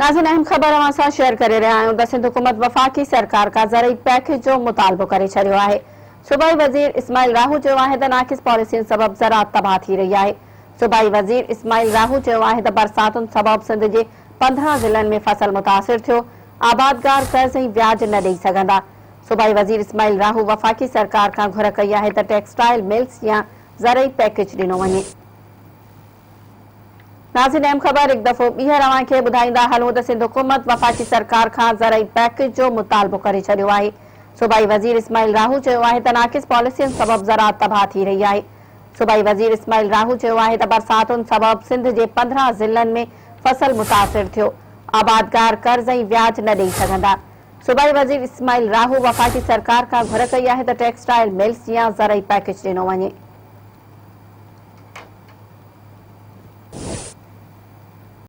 नाज़रीन, अहम ख़बर अवां सां शेयर करे रहिया आहियूं त सिंध हुकूमत वफ़ाक़ी सरकार खां ज़रई पैकेज जो मुतालबो करे छॾियो आहे। सूबाई वज़ीर इस्माइल राहू चयो आहे त नाक़िस पॉलिसियुनि सबबि ज़राअत तबाह थी रही आहे। सूबाई वज़ीर इस्माइल राहू चयो आहे त बरसातुनि सबबि सिंध जे 15 ज़िलनि में फसल मुतासिर थियो। आबादगार कर्ज़ ऐं व्याज न ॾेई सघंदा। सूबाई वज़ीर इस्माइल राहू वफ़ाक़ी सरकार खां घुर कई आहे त टेक्सटाइल मिल्स या ज़रई पैकेज ॾिनो वञे। नाज़रीन, अहम ख़बर हिकु दफ़ो ॿीहर अवां खे ॿुधाईंदा हलूं त सिंध हुकूमत वफ़ाक़ी सरकार खां ज़रई पैकेज जो मुतालबो करे छॾियो आहे। सूबाई वज़ीर इस्माइल राहू चयो आहे त नाक़िस पॉलिसियुनि सबबि ज़राअत तबाह थी रही आहे। सूबाई वज़ीर इस्माइल राहू चयो आहे त बरसातुनि सबबि सिंध जे 15 ज़िलनि में फसल मुतासिर थियो। आबादगार कर्ज़ ऐं व्याज न ॾेई सघंदा। सूबाई वज़ीर इस्माइल राहू वफ़ाक़ी सरकार खां घुर कई आहे त टेक्सटाइल मिल्स या ज़रई पैकेज ॾिनो वञे।